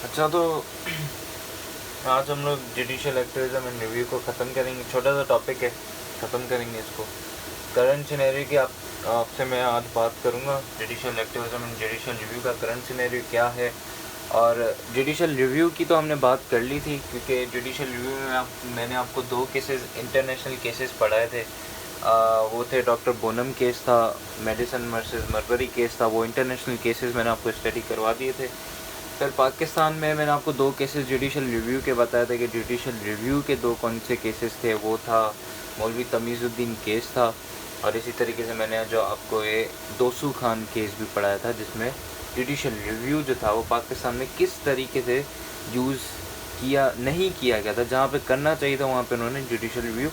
اچھا تو آج ہم لوگ جوڈیشل ایکٹیویزم اینڈ ریویو کو ختم کریں گے. چھوٹا سا ٹاپک ہے, ختم کریں گے اس کو. کرنٹ سینیریو کی آپ سے میں آج بات کروں گا. Judicial activism and judicial review کا کرنٹ سینیریو کیا ہے. اور جوڈیشل ریویو کی تو ہم نے بات کر لی تھی, کیونکہ جوڈیشل ریویو میں نے آپ کو 2 کیسز, انٹرنیشنل کیسز پڑھائے تھے. وہ تھے ڈاکٹر بونم کیس تھا, میڈیسن ورسز مربری کیس تھا. وہ انٹرنیشنل کیسز میں نے آپ کو اسٹڈی کروا دیے تھے. پھر پاکستان میں نے آپ کو 2 کیسز جوڈیشل ریویو کے بتایا تھا کہ جوڈیشل ریویو کے 2 کون سے کیسز تھے. وہ تھا مولوی تمیز الدین کیس تھا, اور اسی طریقے سے میں نے جو آپ کو یہ دوسو خان کیس بھی پڑھایا تھا, جس میں جوڈیشل ریویو جو تھا وہ پاکستان میں کس طریقے سے یوز نہیں کیا گیا تھا. جہاں پہ کرنا چاہیے تھا وہاں پہ انہوں نے جوڈیشل ریویو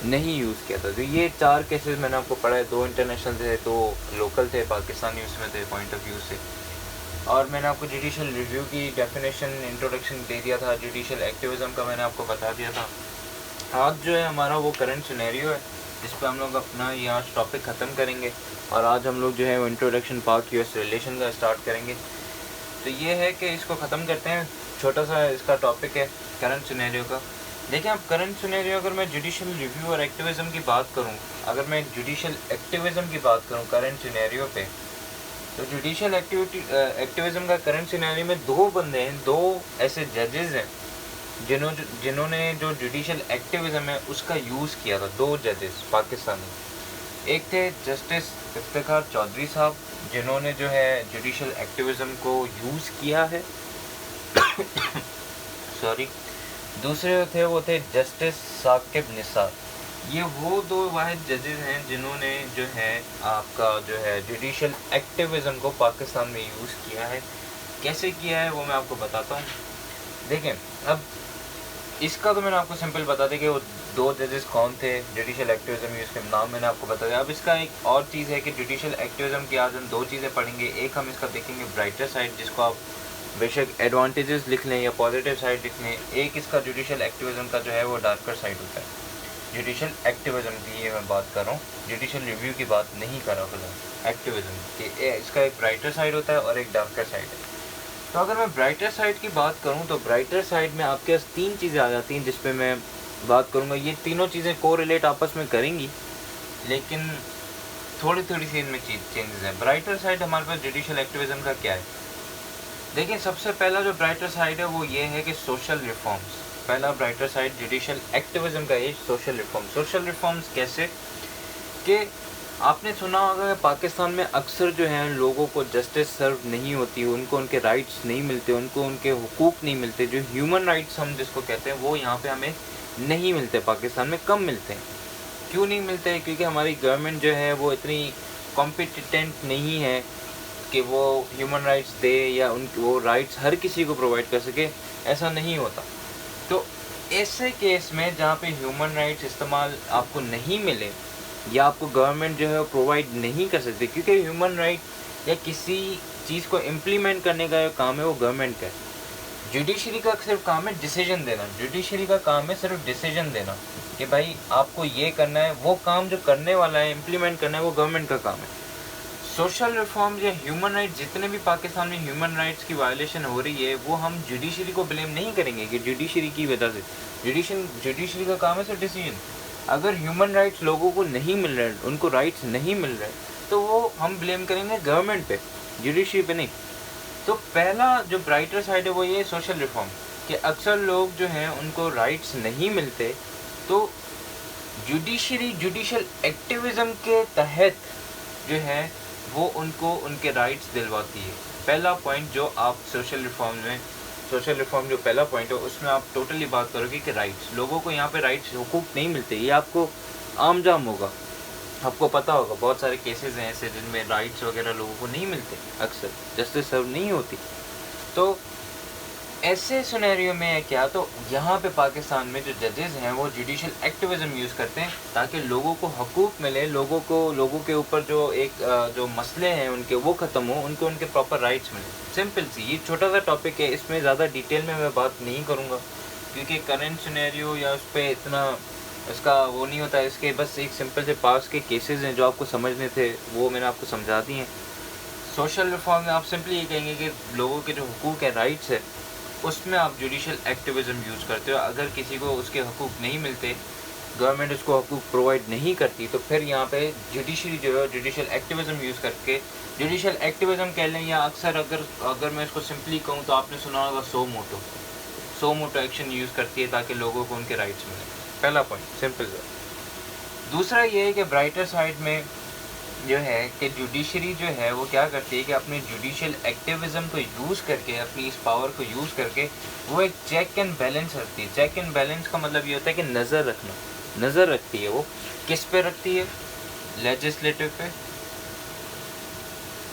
نہیں یوز کیا تھا. تو یہ 4 کیسز میں نے آپ کو پڑھائے. 2 انٹرنیشنل تھے, 2 لوکل تھے, پاکستانی اس میں تھے پوائنٹ آف ویو سے. اور میں نے آپ کو جوڈیشل ریویو کی ڈیفینیشن, انٹروڈکشن دے دیا تھا. جوڈیشل ایکٹیویزم کا میں نے آپ کو بتا دیا تھا. آج جو ہے ہمارا وہ کرنٹ سینیریو ہے جس پہ ہم لوگ اپنا یہ آج ٹاپک ختم کریں گے. اور آج ہم لوگ جو ہے وہ انٹروڈکشن پاک یو ایس ریلیشن کا اسٹارٹ کریں گے. تو یہ ہے کہ اس کو ختم کرتے ہیں. چھوٹا سا اس کا ٹاپک ہے کرنٹ سینیریو کا. دیکھیں اب کرنٹ سینیریو, اگر میں جوڈیشل ریویو اور ایکٹیویزم کی بات کروں, اگر میں جوڈیشل ایکٹیویزم کی بات کروں کرنٹ سینیریو پہ, تو جوڈیشل ایکٹیویزم کا کرنٹ سینیریو میں 2 بندے ہیں, 2 ایسے ججز ہیں جنہوں نے جو جوڈیشل ایکٹیویزم ہے اس کا یوز کیا تھا. 2 ججز پاکستانی. ایک تھے جسٹس افتخار چودھری صاحب, جنہوں نے جو ہے جوڈیشل ایکٹیویزم کو یوز کیا ہے. سوری. دوسرے وہ تھے جسٹس ثاقب نثار. یہ وہ 2 واحد ججز ہیں جنہوں نے جو ہے آپ کا جو ہے جوڈیشل ایکٹیویزم کو پاکستان میں یوز کیا ہے. کیسے کیا ہے وہ میں آپ کو بتاتا ہوں. دیکھیں اب اس کا تو میں نے آپ کو سمپل بتا دیا کہ وہ 2 ججز کون تھے. جوڈیشل ایکٹیویزم یوز کے نام میں نے آپ کو بتا دیا. اب اس کا ایک اور چیز ہے کہ جوڈیشل ایکٹیویزم کی آج ہم 2 چیزیں پڑھیں گے. ایک ہم اس کا دیکھیں گے برائٹر سائڈ, جس کو آپ بے شک ایڈوانٹیجز لکھ لیں یا پازیٹیو سائڈ لکھ لیں. ایک اس کا جوڈیشل ایکٹیویزم کا جو ہے وہ ڈارکر سائڈ ہوتا ہے. جوڈیشل ایکٹیویزم کی یہ میں بات کر رہا ہوں, جوڈیشل ریویو کی بات نہیں کر رہا فی الحال. ایکٹیویزم کہ اس کا ایک برائٹر سائڈ ہوتا ہے اور ایک ڈارکر سائڈ ہے. تو اگر میں برائٹر سائڈ کی بات کروں تو برائٹر سائڈ میں آپ کے پاس 3 چیزیں آ جاتی ہیں جس پہ میں بات کروں گا. یہ تینوں چیزیں کو ریلیٹ آپس میں کریں گی, لیکن تھوڑی سی ان میں چینجز ہیں. برائٹر سائڈ ہمارے پاس جوڈیشل ایکٹیویزم کا کیا ہے. دیکھیں سب سے پہلا جو برائٹر سائڈ ہے وہ یہ ہے کہ سوشل ریفارمز. پہلا برائٹر سائڈ جوڈیشل ایکٹیویزم کا یہ سوشل ریفارم. سوشل ریفارمز کیسے کہ آپ نے سنا ہوگا کہ پاکستان میں اکثر جو ہیں لوگوں کو جسٹس سرو نہیں ہوتی, ان کو ان کے رائٹس نہیں ملتے, ان کو ان کے حقوق نہیں ملتے. جو ہیومن رائٹس ہم جس کو کہتے ہیں وہ یہاں پہ ہمیں نہیں ملتے, پاکستان میں کم ملتے ہیں. کیوں نہیں ملتے؟ کیونکہ ہماری گورنمنٹ جو ہے وہ اتنی کمپیٹنٹ نہیں ہے کہ وہ ہیومن رائٹس دے یا وہ رائٹس ہر کسی کو پرووائڈ کر سکے. ایسا نہیں ہوتا. تو ایسے کیس میں جہاں پہ ہیومن رائٹس استعمال آپ کو نہیں ملے یا آپ کو گورنمنٹ جو ہے وہ پرووائڈ نہیں کر سکتے, کیونکہ ہیومن رائٹ یا کسی چیز کو امپلیمنٹ کرنے کا جو کام ہے وہ گورنمنٹ کا ہے. جوڈیشری کا صرف کام ہے ڈیسیجن دینا. جوڈیشری کا کام ہے صرف ڈیسیجن دینا کہ بھائی آپ کو یہ کرنا ہے. وہ کام جو کرنے والا ہے, امپلیمنٹ کرنا ہے, وہ گورنمنٹ کا کام ہے. سوشل ریفارمز یا ہیومن رائٹس, جتنے بھی پاکستان میں ہیومن رائٹس کی وائلیشن ہو رہی ہے, وہ ہم جوڈیشری کو بلیم نہیں کریں گے کہ جوڈیشری کی وجہ سے. جوڈیشری کا کام ہے صرف ڈیسیجن. اگر ہیومن رائٹس لوگوں کو نہیں مل رہے, ان کو رائٹس نہیں مل رہے, تو وہ ہم بلیم کریں گے گورنمنٹ پہ, جوڈیشری پہ نہیں. تو پہلا جو برائٹر سائڈ ہے وہ یہ سوشل ریفارم کہ اکثر لوگ جو ہیں ان کو رائٹس نہیں ملتے, تو جوڈیشل ایکٹیویزم کے تحت جو ہے وہ ان کو ان کے رائٹس دلواتی ہے. پہلا پوائنٹ جو آپ سوشل ریفارم جو پہلا پوائنٹ ہے اس میں آپ ٹوٹلی بات کرو گے کہ رائٹس, لوگوں کو یہاں پہ رائٹس حقوق نہیں ملتے. یہ آپ کو عام جام ہوگا, آپ کو پتہ ہوگا بہت سارے کیسز ہیں ایسے جن میں رائٹس وغیرہ لوگوں کو نہیں ملتے, اکثر جسٹس سرو نہیں ہوتی. تو ایسے سینیریو میں کیا, تو یہاں پہ پاکستان میں جو ججز ہیں وہ جوڈیشل ایکٹیویزم یوز کرتے ہیں تاکہ لوگوں کو حقوق ملے, لوگوں کے اوپر جو مسئلے ہیں ان کے وہ ختم ہوں, ان کو ان کے پراپر رائٹس ملیں. سمپل سی یہ چھوٹا سا ٹاپک ہے, اس میں زیادہ ڈیٹیل میں بات نہیں کروں گا کیونکہ کرنٹ سینیریو یا اس پہ اتنا اس کا وہ نہیں ہوتا ہے. اس کے بس ایک سمپل سے پاس کے کیسز ہیں جو آپ کو سمجھنے تھے, وہ میں نے آپ کو سمجھا دی ہیں. سوشل ریفارم میں آپ سمپلی یہ کہیں گے کہ لوگوں کے جو حقوق ہیں, رائٹس ہے, اس میں آپ جوڈیشل ایکٹیویزم یوز کرتے ہو. اگر کسی کو اس کے حقوق نہیں ملتے, گورنمنٹ اس کو حقوق پرووائڈ نہیں کرتی, تو پھر یہاں پہ جوڈیشری جو ہے جوڈیشل ایکٹیویزم یوز کر کے, جوڈیشل ایکٹیویزم کہہ لیں یا اکثر اگر میں اس کو سمپلی کہوں تو آپ نے سنا ہوگا سو موٹو ایکشن یوز کرتی ہے تاکہ لوگوں کو ان کے رائٹس ملیں. پہلا پوائنٹ سمپل ہے. دوسرا یہ ہے کہ برائٹر سائڈ میں جو ہے کہ جوڈیشری جو ہے وہ کیا کرتی ہے کہ اپنے جوڈیشل ایکٹیویزم کو یوز کر کے, اپنی اس پاور کو یوز کر کے وہ ایک چیک اینڈ بیلنس رکھتی ہے. چیک اینڈ بیلنس کا مطلب یہ ہوتا ہے کہ نظر رکھتی ہے. وہ کس پہ رکھتی ہے؟ لیجسلیٹو پہ,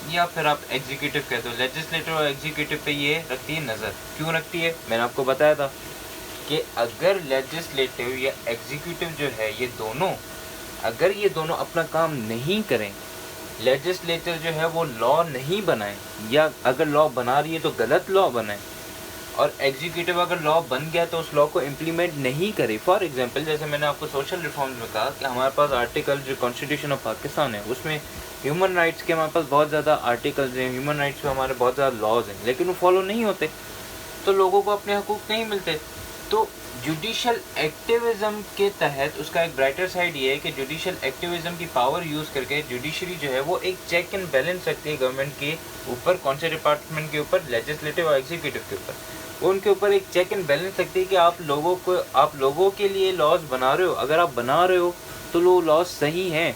یا پھر آپ ایگزیکیوٹیو کہتے ہو. لیجسلیٹو اور ایگزیکیوٹیو پہ یہ رکھتی ہے نظر. کیوں رکھتی ہے؟ میں نے آپ کو بتایا تھا کہ اگر لیجسلیٹو یا ایگزیکیوٹیو جو ہے اگر یہ دونوں اپنا کام نہیں کریں, لیجسلیٹر جو ہے وہ لا نہیں بنائیں, یا اگر لا بنا رہی ہے تو غلط لا بنائیں, اور ایگزیکیوٹیو اگر لا بن گیا تو اس لا کو امپلیمنٹ نہیں کرے. فار ایگزامپل جیسے میں نے آپ کو سوشل ریفارمز میں کہا کہ ہمارے پاس آرٹیکل جو کانسٹیٹیوشن آف پاکستان ہے اس میں ہیومن رائٹس کے ہمارے پاس بہت زیادہ آرٹیکلز ہیں, ہیومن رائٹس پہ ہمارے بہت زیادہ لاز ہیں, لیکن وہ فالو نہیں ہوتے تو لوگوں کو اپنے حقوق نہیں ملتے. تو جوڈیشل ایکٹیویزم کے تحت اس کا ایک برائٹر سائڈ یہ ہے کہ جوڈیشل ایکٹیویزم کی پاور یوز کر کے جوڈیشری جو ہے وہ ایک چیک اینڈ بیلنس رکھتی ہے گورنمنٹ کے اوپر, کون سے ڈپارٹمنٹ کے اوپر, لیجسلیٹو اور ایگزیکیوٹیو کے اوپر. وہ ان کے اوپر ایک چیک اینڈ بیلنس رکھتی ہے کہ آپ لوگوں کے لیے لاز بنا رہے ہو. اگر آپ بنا رہے ہو تو وہ لاز صحیح ہیں,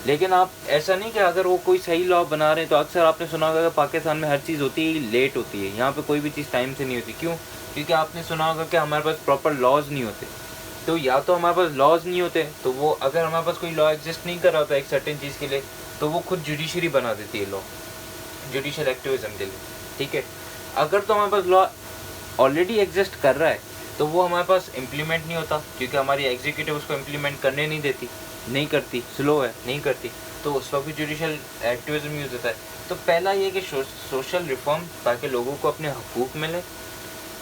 لیکن آپ ایسا نہیں کہ اگر وہ کوئی صحیح لا بنا رہے ہیں تو اکثر آپ نے سنا ہوگا کہ پاکستان میں ہر چیز ہوتی ہے لیٹ ہوتی ہے. یہاں پہ کوئی بھی چیز ٹائم سے نہیں ہوتی. کیوں؟ کیونکہ آپ نے سنا ہوگا کہ ہمارے پاس پراپر لاز نہیں ہوتے. تو یا تو ہمارے پاس لاز نہیں ہوتے, تو وہ اگر ہمارے پاس کوئی لا ایگزسٹ نہیں کر رہا ہوتا ایک سرٹن چیز کے لیے تو وہ خود جوڈیشری بنا دیتی ہے لا, جوڈیشل ایکٹیویزم کے لیے. ٹھیک ہے. اگر تو ہمارے پاس لا آلریڈی ایگزسٹ کر رہا ہے تو وہ ہمارے پاس امپلیمنٹ نہیں ہوتا, کیونکہ ہماری ایگزیکیوٹیو اس کو امپلیمنٹ کرنے نہیں کرتی, سلو ہے, نہیں کرتی, تو اس وقت بھی جوڈیشل ایکٹیویزم یوز ہوتا ہے. تو پہلا یہ کہ سوشل ریفارم تاکہ لوگوں کو اپنے حقوق ملے.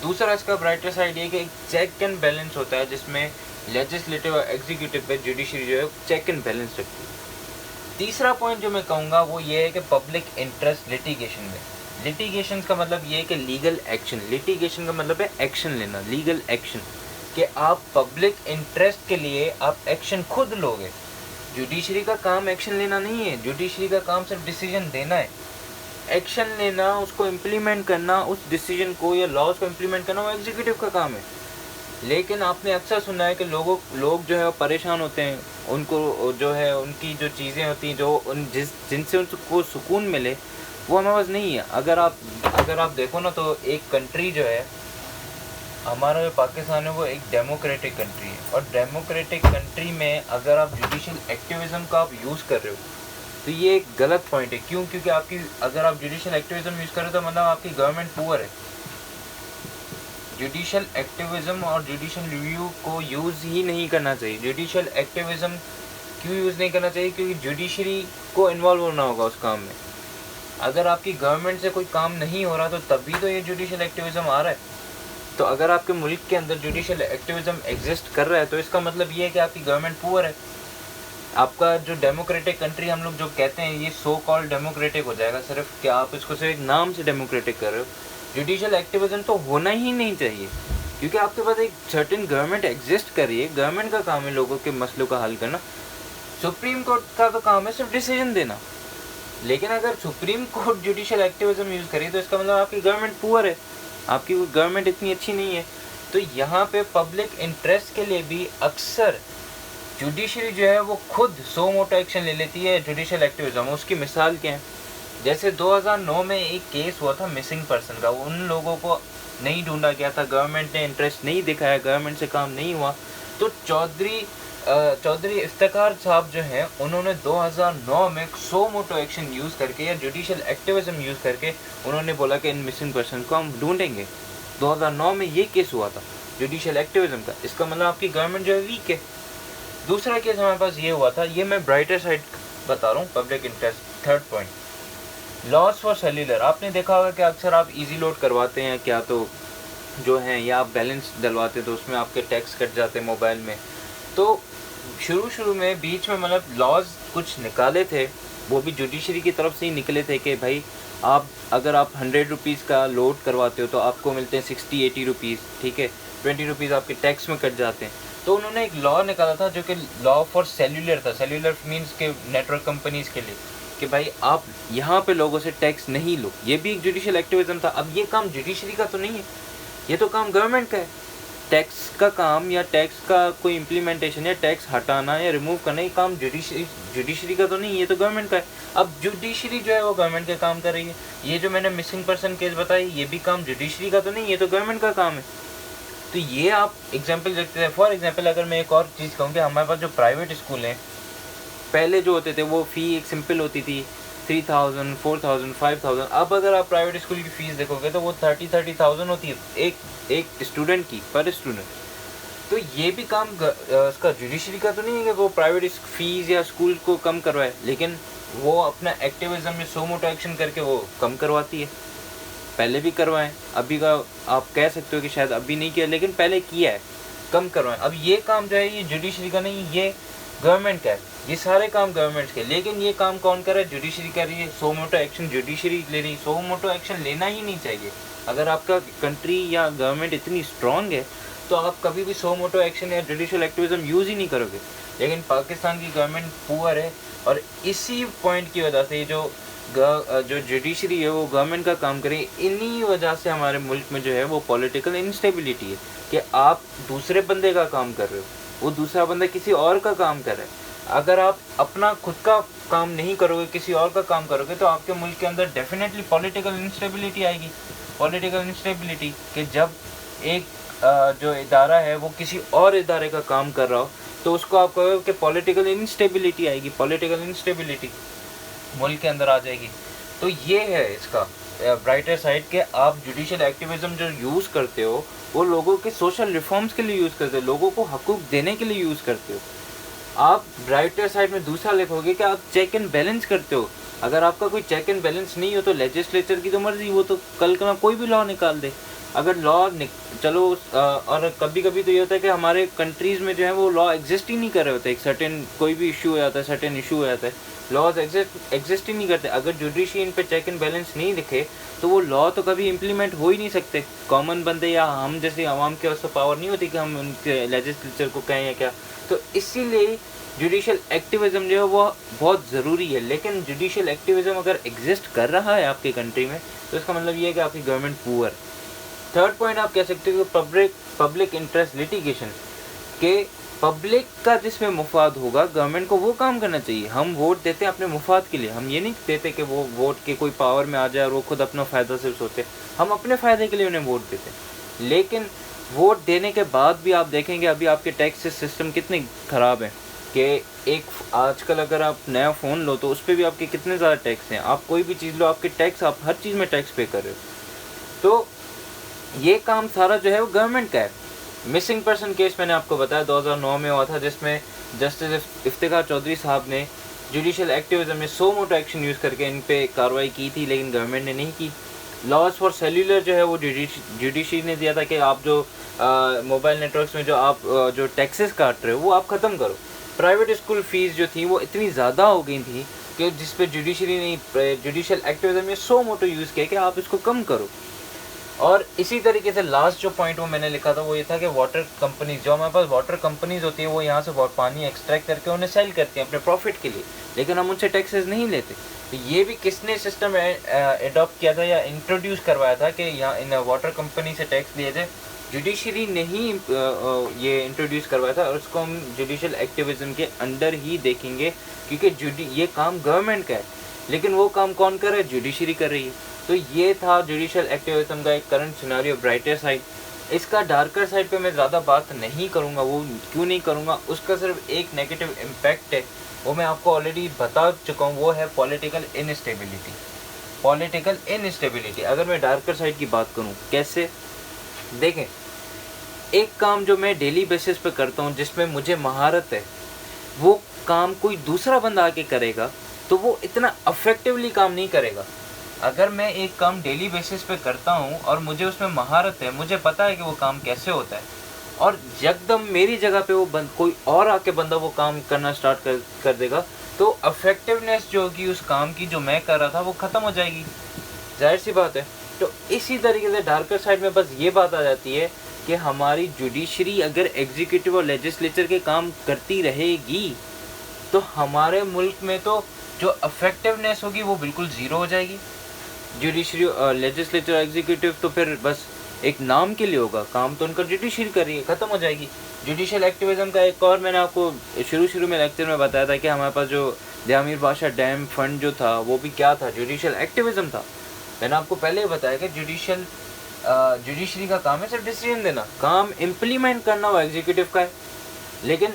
دوسرا اس کا برائٹر سائڈ یہ کہ ایک چیک اینڈ بیلنس ہوتا ہے جس میں لیجسلیٹو اور ایگزیکیوٹیو پہ جوڈیشری جو ہے چیک اینڈ بیلنس رکھتی ہے. تیسرا پوائنٹ جو میں کہوں گا وہ یہ ہے کہ پبلک انٹرسٹ لیٹیگیشن میں. لیٹیگیشن کا مطلب یہ ہے کہ لیگل ایکشن. لیٹیگیشن کا مطلب ہے ایکشن لینا, لیگل ایکشن, کہ آپ پبلک انٹرسٹ کے لیے آپ ایکشن خود لوگے. جوڈیشری کا کام ایکشن لینا نہیں ہے, جوڈیشری کا کام صرف ڈیسیجن دینا ہے. ایکشن لینا, اس کو امپلیمنٹ کرنا, اس ڈیسیجن کو یا لاز کو امپلیمنٹ کرنا وہ ایگزیکیوٹیو کا کام ہے. لیکن آپ نے اکثر سنا ہے کہ لوگ جو ہے وہ پریشان ہوتے ہیں, ان کو جو ہے ان کی جو چیزیں ہوتی ہیں جو جن سے ان کو سکون ملے وہ ہمارے پاس نہیں ہے. اگر آپ دیکھو نا تو ایک کنٹری جو ہے ہمارا جو پاکستان ہے وہ ایک ڈیموکریٹک کنٹری ہے, اور ڈیموکریٹک کنٹری میں اگر آپ جوڈیشل ایکٹیویزم کا آپ یوز کر رہے ہو تو یہ ایک غلط پوائنٹ ہے. کیوں؟ کیونکہ اگر آپ جوڈیشل ایکٹیویزم یوز کر رہے ہو تو مطلب آپ کی گورنمنٹ پور ہے. جوڈیشل ایکٹیویزم اور جوڈیشل ریویو کو یوز ہی نہیں کرنا چاہیے. جوڈیشل ایکٹیویزم کیوں یوز نہیں کرنا چاہیے؟ کیونکہ جوڈیشری کو انوالو ہونا ہوگا اس کام میں. اگر آپ کی گورنمنٹ سے کوئی کام نہیں ہو رہا تو تبھی تو یہ جوڈیشل ایکٹیویزم آ رہا ہے. تو اگر آپ کے ملک کے اندر جوڈیشل ایکٹیویزم ایگزسٹ کر رہا ہے تو اس کا مطلب یہ ہے کہ آپ کی گورنمنٹ پور ہے. آپ کا جو ڈیموکریٹک کنٹری ہم لوگ جو کہتے ہیں یہ سو کال ڈیموکریٹک ہو جائے گا صرف کہ آپ اس کو صرف ایک نام سے ڈیموکریٹک کر رہے ہو. جوڈیشل ایکٹیویزم تو ہونا ہی نہیں چاہیے, کیونکہ آپ کے پاس ایک سرٹن گورنمنٹ ایگزسٹ کر رہی ہے. گورنمنٹ کا کام ہے لوگوں کے مسئلوں کا حل کرنا. سپریم کورٹ کا تو کام ہے صرف ڈیسیجن دینا. لیکن اگر supreme court judicial activism use کری تو اس کا مطلب آپ کی گورنمنٹ پور ہے, آپ کی گورنمنٹ اتنی اچھی نہیں ہے. تو یہاں پہ پبلک انٹرسٹ کے لیے بھی اکثر جوڈیشری جو ہے وہ خود سو موٹو ایکشن لے لیتی ہے جوڈیشل ایکٹیویزم. اس کی مثال کیا ہے؟ جیسے 2009 میں ایک کیس ہوا تھا مسنگ پرسن کا. ان لوگوں کو نہیں ڈھونڈا گیا تھا, گورنمنٹ نے انٹرسٹ نہیں دکھایا, گورنمنٹ سے کام نہیں ہوا, تو چودھری افتخار صاحب جو ہیں انہوں نے 2009 میں سو موٹو ایکشن یوز کر کے یا جوڈیشل ایکٹیویزم یوز کر کے انہوں نے بولا کہ ان مسنگ پرسن کو ہم ڈھونڈیں گے. 2009 میں یہ کیس ہوا تھا جوڈیشل ایکٹیویزم کا. اس کا مطلب آپ کی گورنمنٹ جو ہے ویک ہے. دوسرا کیس ہمارے پاس یہ ہوا تھا, یہ میں برائٹر سائڈ بتا رہا ہوں, public interest. Third point, loss for cellular. آپ نے دیکھا ہوگا کہ اکثر آپ ایزی لوڈ کرواتے ہیں کیا تو جو ہیں, یا آپ بیلنس ڈلواتے تو اس میں آپ کے ٹیکس کٹ جاتے ہیں موبائل میں. تو شروع میں بیچ میں مطلب لاز کچھ نکالے تھے, وہ بھی جوڈیشری کی طرف سے ہی نکلے تھے کہ بھائی آپ اگر آپ 100 روپیز کا لوڈ کرواتے ہو تو آپ کو ملتے ہیں 60-80 روپیز، ٹھیک ہے، 20 روپیز آپ کے ٹیکس میں کٹ جاتے ہیں. تو انہوں نے ایک لا نکالا تھا جو کہ لا فار سیلولر تھا. سیلولر مینس کہ نیٹ ورک کمپنیز کے لیے، کہ بھائی آپ یہاں پہ لوگوں سے ٹیکس نہیں لو. یہ بھی ایک جوڈیشل ایکٹیویزم تھا. اب یہ کام جوڈیشری کا تو نہیں ہے، یہ تو کام گورنمنٹ کا ہے. ٹیکس کا کام یا ٹیکس کا کوئی امپلیمنٹیشن یا ٹیکس ہٹانا یا ریموو کرنا، یہ کام جوڈیشری کا تو نہیں، یہ تو گورنمنٹ کا ہے. اب جوڈیشری جو ہے وہ گورنمنٹ کا کام کر رہی ہے. یہ جو میں نے مسنگ پرسن کیس بتائی، یہ بھی کام جوڈیشری کا تو نہیں، یہ تو گورنمنٹ کا کام ہے. تو یہ آپ ایگزامپل دیکھتے ہیں. فار ایگزامپل اگر میں ایک اور چیز کہوں کہ ہمارے پاس جو پرائیویٹ اسکول ہیں پہلے جو ہوتے تھے وہ فی ایک سمپل ہوتی تھی 3000 4000 5000. اب اگر آپ پرائیویٹ اسکول کی فیس دیکھو گے تو وہ 30,000 ہوتی ہے ایک اسٹوڈنٹ کی، پر اسٹوڈنٹ. تو یہ بھی کام اس کا جوڈیشری کا تو نہیں ہے کہ وہ پرائیویٹ فیس یا اسکول کو کم کروائے، لیکن وہ اپنا ایکٹیویزم میں سو موٹو ایکشن کر کے وہ کم کرواتی ہے. پہلے بھی کروائیں، ابھی کا آپ کہہ سکتے ہو کہ شاید ابھی نہیں کیا، لیکن پہلے کیا ہے، کم کروائیں. اب یہ کام جو ہے یہ جوڈیشری کا نہیں، یہ گورنمنٹ کا ہے. یہ سارے کام گورنمنٹ کے، لیکن یہ کام کون کر رہا ہے؟ جوڈیشری کر رہی ہے. سو موٹو ایکشن جوڈیشری لے رہی. سو موٹو ایکشن لینا ہی نہیں چاہیے. اگر آپ کا کنٹری یا گورنمنٹ اتنی اسٹرانگ ہے تو آپ کبھی بھی سو موٹو ایکشن یا جوڈیشل ایکٹیویزم یوز ہی نہیں کرو گے. لیکن پاکستان کی گورنمنٹ پور ہے، اور اسی پوائنٹ کی وجہ سے جو جوڈیشری ہے وہ گورنمنٹ کا کام کرے. انہی وجہ سے ہمارے ملک میں جو ہے وہ پولیٹیکل انسٹیبلٹی ہے، کہ آپ دوسرے بندے کا کام کر رہے ہو، وہ دوسرا بندہ کسی اور کا کام کر رہا ہے. اگر آپ اپنا خود کا کام نہیں کرو گے، کسی اور کا کام کرو گے، تو آپ کے ملک کے اندر ڈیفینیٹلی پولیٹیکل انسٹیبلٹی آئے گی. پولیٹیکل انسٹیبلٹی کہ جب ایک جو ادارہ ہے وہ کسی اور ادارے کا کام کر رہا ہو تو اس کو آپ کہو کہ پولیٹیکل انسٹیبلٹی آئے گی. پولیٹیکل انسٹیبلٹی ملک کے اندر آ جائے گی. تو یہ ہے اس کا برائٹر سائڈ، کہ آپ جوڈیشل ایکٹیویزم جو یوز کرتے ہو وہ لوگوں کے سوشل ریفارمز کے لیے یوز کرتے ہو، لوگوں کو حقوق دینے کے لیے یوز کرتے ہو. آپ برائٹر سائڈ میں دوسرا لکھو گے کہ آپ چیک اینڈ بیلنس کرتے ہو. اگر آپ کا کوئی چیک اینڈ بیلنس نہیں ہو تو لیجسلیچر کی تو مرضی، وہ تو کل کا کوئی بھی لا نکال دے. اگر لا چلو اور کبھی کبھی تو یہ ہوتا ہے کہ ہمارے کنٹریز میں جو ہے وہ لا ایگزسٹ ہی نہیں کر رہے ہوتے. ایک سرٹن کوئی بھی ایشو ہو جاتا ہے، سرٹن ایشو ہو جاتا ہے، لاز ایگزسٹ ہی نہیں کرتے. اگر جوڈیشری ان پہ چیک اینڈ بیلنس نہیں لکھے تو وہ لا تو کبھی امپلیمنٹ ہو ہی نہیں سکتے. کامن بندے یا ہم جیسے عوام کے واسطے پاور نہیں ہوتی کہ ہم ان کے لیجسلیچر کو کہیں یا کیا. تو اسی لیے جوڈیشل ایکٹیویزم جو ہے وہ بہت ضروری ہے. لیکن جوڈیشل ایکٹیویزم اگر ایگزسٹ کر رہا ہے آپ کی کنٹری میں تو اس کا مطلب یہ ہے کہ آپ کی گورنمنٹ پور. تھرڈ پوائنٹ آپ کہہ سکتے ہو کہ پبلک انٹرسٹ لیٹیگیشن، کہ پبلک کا جس میں مفاد ہوگا گورنمنٹ کو وہ کام کرنا چاہیے. ہم ووٹ دیتے ہیں اپنے مفاد کے لیے، ہم یہ نہیں دیتے کہ وہ ووٹ کے کوئی پاور میں آ جائے اور وہ خود اپنا فائدہ صرف سوچے. ہم اپنے فائدے کے لیے انہیں ووٹ دیتے ہیں. لیکن ووٹ دینے کے بعد بھی آپ دیکھیں گے ابھی آپ کے ٹیکس سسٹم کتنے خراب ہیں، کہ ایک آج کل اگر آپ نیا فون لو تو اس پہ بھی آپ کے کتنے زیادہ ٹیکس ہیں. آپ کوئی بھی چیز لو آپ کے ٹیکس، آپ ہر چیز میں ٹیکس پے کر رہے ہو. تو یہ کام سارا جو ہے وہ گورنمنٹ کا ہے. مسنگ پرسن کیس میں نے آپ کو بتایا 2009 میں ہوا تھا، جس میں جسٹس افتخار چودھری صاحب نے جوڈیشل ایکٹیویزم میں سو موٹو ایکشن یوز کر کے ان پہ کارروائی کی تھی، لیکن گورنمنٹ نے نہیں کی. لاس فار سیلولر جو ہے وہ جوڈیشری نے دیا تھا کہ آپ جو موبائل نیٹ ورکس میں جو آپ جو ٹیکسز کاٹ رہے ہو وہ آپ ختم کرو. پرائیویٹ اسکول فیس جو تھی وہ اتنی زیادہ ہو گئی تھی کہ جس پہ جوڈیشری نے جوڈیشل ایکٹیویزم میں سو موٹو یوز کیا کہ آپ اس کو کم کرو. اور اسی طریقے سے لاسٹ جو پوائنٹ وہ میں نے لکھا تھا وہ یہ تھا کہ واٹر کمپنیز، جو ہمارے پاس واٹر کمپنیز ہوتی ہیں وہ یہاں سے پانی ایکسٹریکٹ کر کے انہیں سیل کرتی ہیں اپنے پروفٹ کے لیے، لیکن ہم ان سے ٹیکسز نہیں لیتے. تو یہ بھی کس نے سسٹم ایڈاپٹ کیا تھا یا انٹروڈیوس کروایا تھا کہ یہاں ان واٹر کمپنی سے ٹیکس لیے جائے؟ جوڈیشری نے ہی یہ انٹروڈیوس کروایا تھا، اور اس کو ہم جوڈیشل ایکٹیویزم کے انڈر ہی دیکھیں گے، کیونکہ یہ کام گورنمنٹ کا ہے، لیکن وہ کام کون کر رہا ہے؟ جوڈیشری کر رہی ہے. تو یہ تھا جوڈیشل ایکٹیویزم کا ایک کرنٹ سیناریو، برائٹر سائڈ. اس کا ڈارکر سائڈ پہ میں زیادہ بات نہیں کروں گا. وہ کیوں نہیں کروں گا؟ اس کا صرف ایک نیگیٹو امپیکٹ ہے، وہ میں آپ کو آلریڈی بتا چکا ہوں، وہ ہے پولیٹیکل انسٹیبلٹی. پولیٹیکل انسٹیبلٹی اگر میں ڈارکر سائڈ کی بات کروں، کیسے؟ دیکھیں، ایک کام جو میں ڈیلی بیسس پہ کرتا ہوں جس میں مجھے مہارت ہے، وہ کام کوئی دوسرا بندہ آ کے کرے گا تو وہ اتنا افیکٹولی کام نہیں کرے گا. اگر میں ایک کام ڈیلی بیسس پہ کرتا ہوں اور مجھے اس میں مہارت ہے، مجھے پتہ ہے کہ وہ کام کیسے ہوتا ہے، اور یکدم میری جگہ پہ وہ کوئی اور آ کے بندہ وہ کام کرنا سٹارٹ کر دے گا، تو افیکٹونیس جو ہوگی اس کام کی جو میں کر رہا تھا وہ ختم ہو جائے گی. ظاہر سی بات ہے. تو اسی طریقے سے ڈارکر سائڈ میں بس یہ بات آ جاتی ہے کہ ہماری جوڈیشری اگر ایگزیکٹو اور لیجسلیچر کے کام کرتی رہے گی تو ہمارے ملک میں تو جو افیکٹونیس ہوگی وہ بالکل زیرو ہو جائے گی. جوڈیشری لیجسلیچر ایگزیکٹو تو پھر بس ایک نام کے لیے ہوگا, کام تو ان کا جوڈیشری کر رہی ہے, ختم ہو جائے گی. جوڈیشل ایکٹیویزم کا ایک اور میں نے آپ کو شروع میں لیکچر میں بتایا تھا کہ ہمارے پاس جو دیامیر بادشاہ ڈیم فنڈ جو تھا وہ بھی کیا تھا, جوڈیشل ایکٹیویزم تھا. میں نے آپ کو پہلے ہی بتایا کہ جوڈیشری کا کام ہے صرف ڈیسیژن دینا, کام امپلیمنٹ کرنا وہ ایگزیکٹو کا ہے. لیکن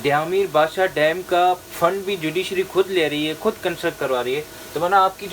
دیامیر بادشاہ ڈیم کا فنڈ بھی جوڈیشری خود لے رہی ہے, خود کنسٹرکٹ کروا رہی ہے. تو مانا آپ کی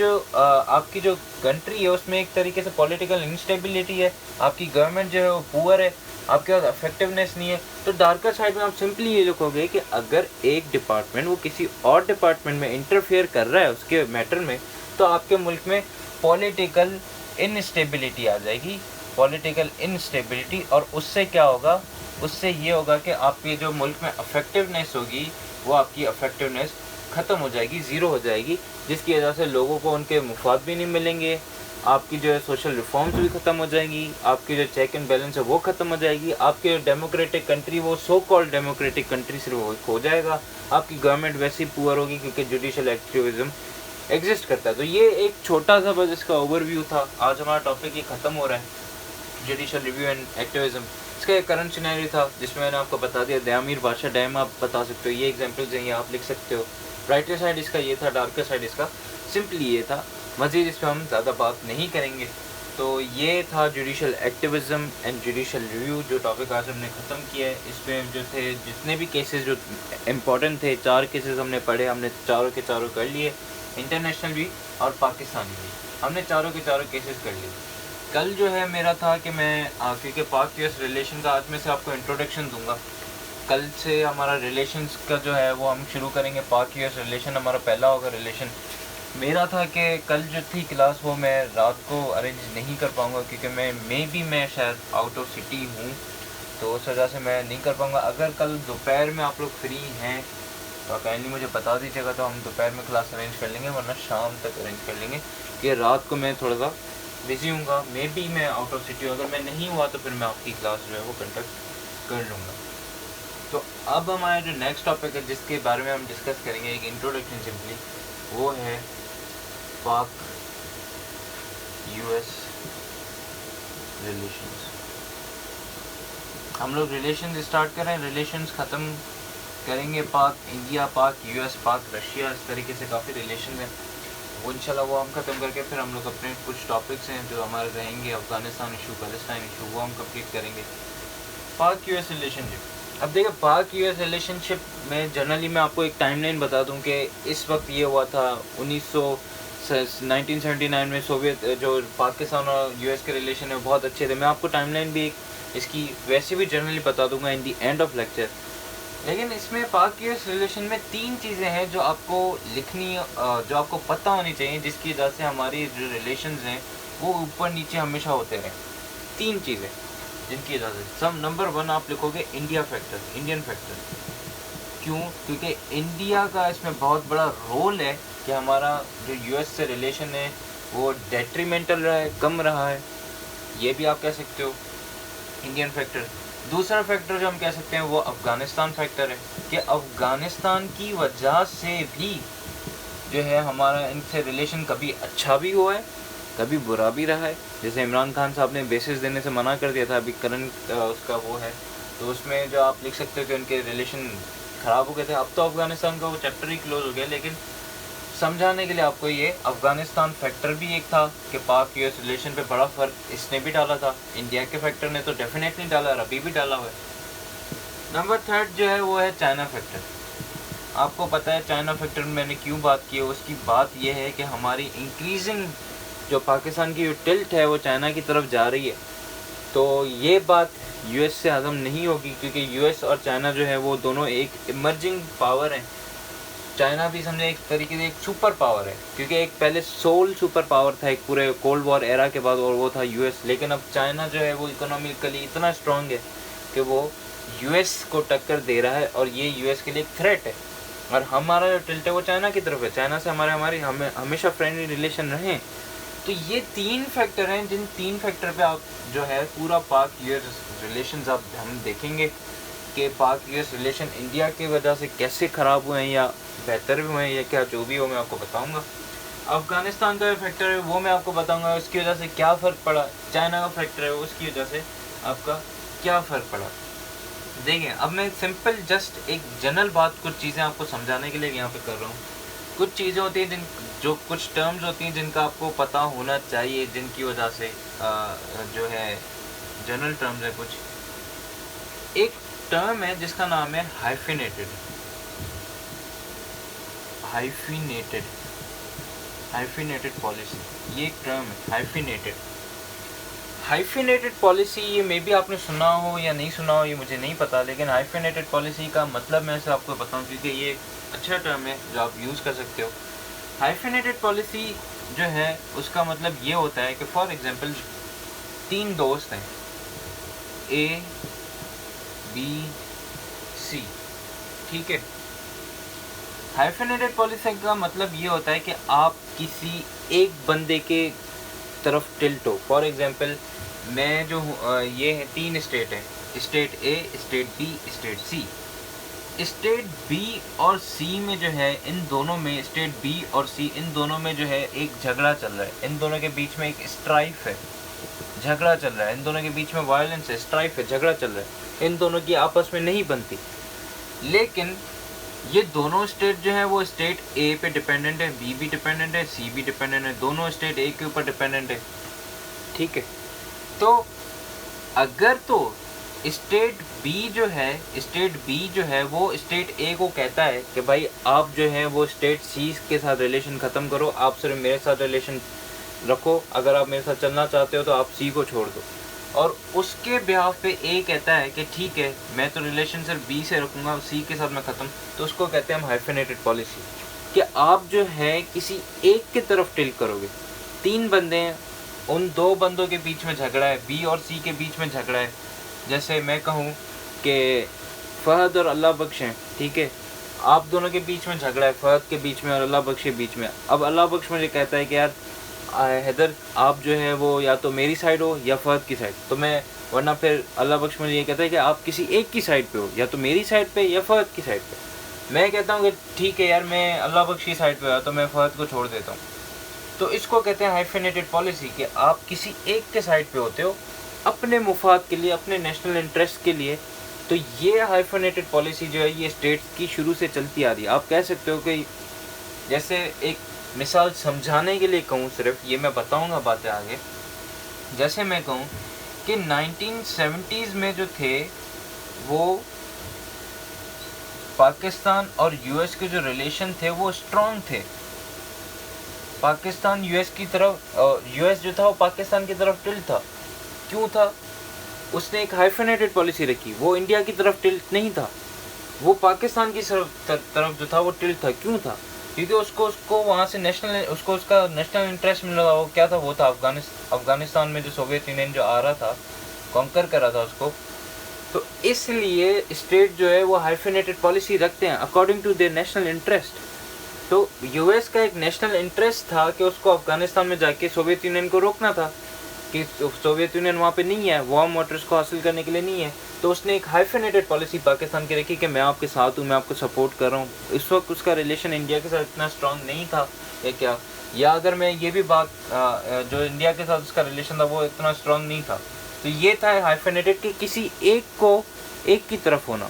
جو کنٹری ہے اس میں ایک طریقے سے پولیٹیکل انسٹیبلٹی ہے, آپ کی گورنمنٹ جو ہے وہ پور ہے, آپ کے پاس افیکٹونیس نہیں ہے. تو ڈارکر سائڈ میں آپ سمپلی یہ لکھو گے کہ اگر ایک ڈپارٹمنٹ وہ کسی اور ڈپارٹمنٹ میں انٹرفیئر کر رہا ہے اس کے میٹر میں, تو آپ کے ملک میں پولیٹیکل انسٹیبلٹی آ جائے گی, پولیٹیکل انسٹیبلٹی. اور اس سے کیا ہوگا, اس سے یہ ہوگا کہ آپ کی جو ملک میں افیکٹونیس ہوگی وہ آپ کی افیکٹونیس ختم ہو جائے گی, زیرو ہو جائے گی, جس کی وجہ سے لوگوں کو ان کے مفاد بھی نہیں ملیں گے, آپ کی جو ہے سوشل ریفارمز بھی ختم ہو جائیں گی, آپ کی جو چیک اینڈ بیلنس ہے وہ ختم ہو جائے گی, آپ کی جو ڈیموکریٹک کنٹری وہ سو کالڈ ڈیموکریٹک کنٹری صرف ہو جائے گا, آپ کی گورنمنٹ ویسی پور ہوگی کیونکہ جوڈیشل ایکٹیویزم ایگزسٹ کرتا ہے. تو یہ ایک چھوٹا سا بس اس کا اوور ویو تھا. آج ہمارا ٹاپک یہ ختم ہو رہا ہے, جوڈیشل ریویو اینڈ ایکٹیویزم. اس کا ایک کرنٹ سینیریو تھا جس میں نے آپ کو بتا دیا. دیامیر بادشاہ ڈیم آپ بتا سکتے ہو, یہ ایگزامپلز ہیں, یہ آپ لکھ سکتے ہو. برائٹر سائڈ اس کا یہ تھا, ڈارکر سائڈ اس کا سمپلی یہ تھا. مزید اس پہ ہم زیادہ بات نہیں کریں گے. تو یہ تھا judicial activism and judicial review, جو ٹاپک آج ہم نے ختم کیا ہے. اس میں جو تھے جتنے بھی کیسز جو امپورٹنٹ تھے, 4 کیسز ہم نے پڑھے, ہم نے چاروں کے چاروں کر لیے, انٹرنیشنل بھی اور پاکستانی بھی, ہم نے چاروں کے چاروں کیسز کر لیے. کل جو ہے میرا تھا کہ میں کیونکہ پاک یو ایس ریلیشن کا آج میں سے آپ کو انٹروڈکشن دوں گا. کل سے ہمارا ریلیشنز کا جو ہے وہ ہم شروع کریں گے. پاک یو ایس ریلیشن ہمارا پہلا ہوگا ریلیشن. میرا تھا کہ کل جو تھی کلاس وہ میں رات کو ارینج نہیں کر پاؤں گا کیونکہ میں شاید آؤٹ آف سٹی ہوں, تو اس وجہ سے میں نہیں کر پاؤں گا. اگر کل دوپہر میں آپ لوگ فری ہیں تو کائنڈلی مجھے بتا دیجیے گا, تو ہم دوپہر میں کلاس ارینج کر لیں گے, ورنہ شام تک ارینج کر لیں گے. کہ رات کو میں تھوڑا سا بزی ہوں گا, میں آؤٹ آف سٹی ہوں. اگر میں نہیں ہوا تو پھر میں آپ کی کلاس جو ہے وہ کنڈکٹ کر لوں گا. تو اب ہمارا جو نیکسٹ ٹاپک ہے جس کے بارے میں ہم ڈسکس کریں گے, ایک انٹروڈکشن سمپلی, وہ ہے پاک یو ایس ریلیشنز. ہم لوگ ریلیشنز اسٹارٹ کریں, ریلیشنز ختم کریں گے. پاک انڈیا, پاک یو ایس, پاک رشیا, اس طریقے سے کافی ریلیشنز ہیں. وہ انشاءاللہ وہ ہم ختم کر کے پھر ہم لوگ اپنے کچھ ٹاپکس ہیں جو ہمارے رہیں گے, افغانستان ایشو, فلسطین ایشو, وہ ہم کمپلیٹ کریں گے. پاک یو ایس ریلیشن شپ. اب دیکھیں پاک یو ایس ریلیشن شپ میں جنرلی میں آپ کو ایک ٹائم لائن بتا دوں کہ اس وقت یہ ہوا تھا 1979 میں. سوویت جو پاکستان اور یو ایس کے ریلیشن ہے بہت اچھے تھے. میں آپ کو ٹائم لائن بھی اس کی ویسے بھی جنرلی بتا دوں گا ان دی اینڈ آف لیکچر. لیکن اس میں پاک یو ایس ریلیشن میں 3 چیزیں ہیں جو آپ کو لکھنی, جو آپ کو پتہ ہونی چاہیے, جس کی وجہ سے ہماری جو ریلیشنز ہیں وہ اوپر نیچے ہمیشہ ہوتے رہیں. 3 چیزیں جن کی وجہ سے. نمبر 1 آپ لکھو گے انڈیا فیکٹر, انڈین فیکٹر. کیوں؟ کیونکہ انڈیا کا اس میں بہت بڑا رول ہے کہ ہمارا جو یو ایس سے ریلیشن ہے وہ ڈیٹریمنٹل رہا ہے, کم رہا ہے. یہ بھی آپ کہہ سکتے ہو انڈین فیکٹر. دوسرا فیکٹر جو ہم کہہ سکتے ہیں وہ افغانستان فیکٹر ہے, کہ افغانستان کی وجہ سے بھی جو ہے ہمارا ان سے ریلیشن کبھی اچھا بھی ہوا ہے, کبھی برا بھی رہا ہے. جیسے عمران خان صاحب نے بیسز دینے سے منع کر دیا تھا, ابھی کرنٹ اس کا وہ ہے, تو اس میں جو آپ لکھ سکتے ہو کہ ان کے ریلیشن خراب ہو گئے تھے. اب تو افغانستان کا وہ چیپٹر ہی کلوز ہو گیا, لیکن سمجھانے کے لیے آپ کو یہ افغانستان فیکٹر بھی ایک تھا کہ پاک یو ایس ریلیشن پہ بڑا فرق اس نے بھی ڈالا تھا. انڈیا کے فیکٹر نے تو ڈیفینیٹلی ڈالا, ابھی بھی ڈالا ہوا ہے. نمبر 3 جو ہے وہ ہے چائنا فیکٹر. آپ کو پتہ ہے چائنا فیکٹر میں نے کیوں بات کی ہے, اس کی بات یہ ہے کہ ہماری انکریزنگ جو پاکستان کی جو ٹلٹ ہے وہ چائنا کی طرف جا رہی ہے. تو یہ بات یو ایس سے ہضم نہیں ہوگی, کیونکہ یو ایس اور چائنا جو ہے وہ دونوں ایک ایمرجنگ پاور ہیں. چائنا بھی سمجھے ایک طریقے سے ایک سپر پاور ہے, کیونکہ ایک پہلے سول سپر پاور تھا ایک پورے کولڈ وار ایرا کے بعد, اور وہ تھا یو ایس. لیکن اب چائنا جو ہے وہ اکنامیکلی اتنا اسٹرانگ ہے کہ وہ یو ایس کو ٹکر دے رہا ہے, اور یہ یو ایس کے لیے ایک تھریٹ ہے. اور ہمارا جو ٹلٹ ہے وہ چائنا کی طرف ہے. چائنا سے ہماری ہمیشہ فرینڈلی ریلیشن رہیں, تو یہ 3 فیکٹر ہیں جن 3 فیکٹر پہ آپ جو ہے پورا پاک یو ایس ریلیشنز اب ہم دیکھیں گے کہ پاک یو ایس ریلیشن انڈیا کی وجہ سے کیسے خراب ہوئے ہیں یا بہتر بھی ہوئے ہیں یا کیا جو بھی ہو میں آپ کو بتاؤں گا. افغانستان کا جو فیکٹر ہے وہ میں آپ کو بتاؤں گا اس کی وجہ سے کیا فرق پڑا. چائنا کا فیکٹر ہے اس کی وجہ سے آپ کا کیا فرق پڑا. دیکھیں اب میں سمپل جسٹ ایک جنرل بات کچھ چیزیں آپ کو سمجھانے کے لیے یہاں پہ کر رہا ہوں. کچھ چیزیں ہوتی ہیں جو کچھ ٹرمز ہوتی ہیں جن کا آپ کو پتہ ہونا چاہیے, جن کی وجہ سے جو ہے جنرل ٹرمز ہے کچھ. ایک ٹرم ہے جس کا نام ہے ہائفینیٹڈ پالیسی. یہ ایک ٹرم ہے ہائفینیٹڈ پالیسی. یہ مے بی آپ نے سنا ہو یا نہیں سنا ہو یہ مجھے نہیں پتا, لیکن ہائفینیٹڈ پالیسی کا مطلب میں سے آپ کو بتاؤں کیونکہ یہ ایک اچھا ٹرم ہے جو آپ یوز کر سکتے ہو. ہائفینیٹڈ پالیسی جو ہے اس کا مطلب یہ ہوتا ہے کہ فار ایگزامپل 3 دوست ہیں اے بی سی, ٹھیک ہے. ہائفینیٹڈ پالیسی کا مطلب یہ ہوتا ہے کہ آپ کسی ایک بندے کے طرف ٹلٹ ہو. فار ایگزامپل میں جو ہوں یہ ہے 3 اسٹیٹ ہیں, state A, state B, state C. State B اور سی میں جو ہے ان دونوں میں اسٹیٹ بی اور سی ان دونوں میں جو ہے ایک جھگڑا چل رہا ہے. ان دونوں کے بیچ میں ایک اسٹرائف ہے, جھگڑا چل رہا ہے. ان دونوں کے بیچ میں وائلنس ہے, اسٹرائف ہے, جھگڑا چل رہا ہے. ان دونوں کی آپس میں نہیں بنتی. لیکن یہ دونوں اسٹیٹ جو ہے وہ اسٹیٹ اے پہ ڈپینڈنٹ ہے, بی بھی ڈپینڈنٹ ہے, سی بھی ڈپینڈنٹ ہے. دونوں اسٹیٹ اے کے اوپر ڈپینڈنٹ ہے, ٹھیک ہے. تو اگر تو اسٹیٹ بی جو ہے وہ اسٹیٹ اے کو کہتا ہے کہ بھائی آپ جو ہے وہ اسٹیٹ سی کے ساتھ ریلیشن ختم کرو, آپ صرف میرے ساتھ ریلیشن رکھو, اگر آپ میرے ساتھ چلنا چاہتے ہو تو آپ سی کو چھوڑ دو. اور اس کے بیہاف پہ اے کہتا ہے کہ ٹھیک ہے میں تو ریلیشن صرف بی سے رکھوں گا, سی کے ساتھ میں ختم. تو اس کو کہتے ہیں ہم ہائفینیٹڈ پالیسی, کہ آپ جو ہے کسی ایک کی طرف ٹلٹ کرو گے. 3 بندے ہیں, ان 2 بندوں کے بیچ میں جھگڑا ہے, بی اور سی کے بیچ میں جھگڑا ہے. جیسے میں کہوں کہ فہد اور اللہ بخش ہیں, ٹھیک ہے. آپ دونوں کے بیچ میں جھگڑا ہے, فہد کے بیچ میں اور اللہ بخش کے بیچ میں. اب اللہ بخش مجھے کہتا ہے کہ یار حیدر آپ جو ہے وہ یا تو میری سائڈ ہو یا فہد کی سائڈ. تو میں ورنہ پھر اللہ بخش مجھے یہ کہتا ہے کہ آپ کسی ایک کی سائڈ پہ ہو, یا تو میری سائڈ پہ یا فہد کی سائڈ پہ. میں کہتا ہوں کہ ٹھیک ہے یار میں اللہ بخش کی سائڈ پہ ہوں تو میں فہد کو چھوڑ دیتا ہوں. تو اس کو کہتے ہیں ہائفینیٹڈ پالیسی, کہ آپ کسی ایک کے سائڈ پہ ہوتے ہو اپنے مفاد کے لیے, اپنے نیشنل انٹرسٹ کے لیے. تو یہ ہائفینیٹڈ پالیسی جو ہے یہ اسٹیٹس کی شروع سے چلتی آ رہی ہے. آپ کہہ سکتے ہو کہ جیسے ایک مثال سمجھانے کے لیے کہوں, صرف یہ میں بتاؤں گا باتیں آگے. جیسے میں کہوں کہ 1970s میں جو تھے وہ پاکستان اور یو ایس کے جو ریلیشن تھے وہ اسٹرانگ تھے. پاکستان یو ایس کی طرف, یو ایس جو تھا وہ پاکستان کی طرف ٹلٹ تھا. کیوں تھا؟ اس نے ایک ہائفینیٹڈ پالیسی رکھی. وہ انڈیا کی طرف ٹلٹ نہیں تھا, وہ پاکستان کی طرف جو تھا وہ ٹلٹ تھا. کیوں تھا؟ کیونکہ اس کو وہاں سے اس کا نیشنل انٹرسٹ مل رہا. وہ کیا تھا؟ وہ تھا افغانستان میں جو سوویت یونین جو آ رہا تھا, کانکر کر رہا تھا اس کو. تو اس لیے اسٹیٹ جو ہے وہ ہائفینیٹڈ پالیسی رکھتے ہیں according to their national interest. تو یو ایس کا ایک نیشنل انٹرسٹ تھا کہ اس کو افغانستان میں جا کے سوویت یونین کو روکنا تھا, کہ سوویت یونین وہاں پہ نہیں ہے, وارم واٹرز کو حاصل کرنے کے لیے نہیں ہے. تو اس نے ایک ہائفینیٹڈ پالیسی پاکستان کی رکھی کہ میں آپ کے ساتھ ہوں, میں آپ کو سپورٹ کر رہا ہوں. اس وقت اس کا ریلیشن انڈیا کے ساتھ اتنا اسٹرانگ نہیں تھا یا کیا, یا اگر میں یہ بھی بات جو انڈیا کے ساتھ اس کا ریلیشن تھا وہ اتنا اسٹرانگ نہیں تھا. تو یہ تھا ہائفینیٹڈ کہ کسی ایک کی طرف ہونا,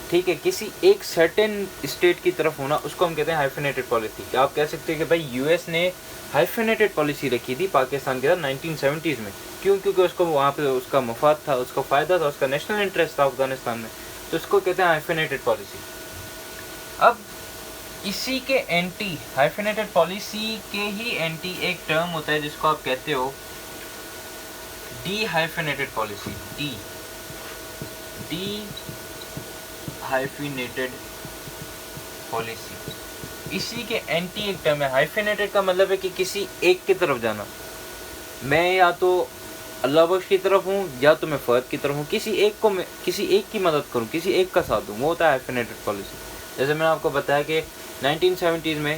ٹھیک ہے, کسی ایک سرٹن اسٹیٹ کی طرف ہونا, اس کو ہم کہتے ہیں ہائفینیٹڈ پالیسی. کہ آپ کہہ سکتے ہیں کہ بھائی یو ایس نے ہائفینیٹڈ پالیسی رکھی تھی پاکستان کے ساتھ 1970s میں. کیوں؟ کیونکہ اس کو وہاں پہ اس کا مفاد تھا, اس کا فائدہ تھا, اس کا نیشنل انٹرسٹ تھا افغانستان میں. تو اس کو کہتے ہیں ہائفینیٹڈ پالیسی. اب اسی کے اینٹی, ہائفینیٹڈ پالیسی کے ہی اینٹی ایک ٹرم ہوتا ہے جس کو آپ کہتے ہو ڈی ہائفینیٹڈ پالیسی. ڈی ہائفینیٹڈ پالیسی اسی کے اینٹی ایک ٹرم ہے. ہائفینیٹڈ کا مطلب ہے کہ کسی ایک کی طرف جانا. میں یا تو اللہ بخش کی طرف ہوں یا تو میں فہد کی طرف ہوں, کسی ایک کی مدد کروں, کسی ایک کا ساتھ دوں, وہ ہوتا ہے ہائفینیٹڈ پالیسی. جیسے میں نے آپ کو بتایا کہ 1970s میں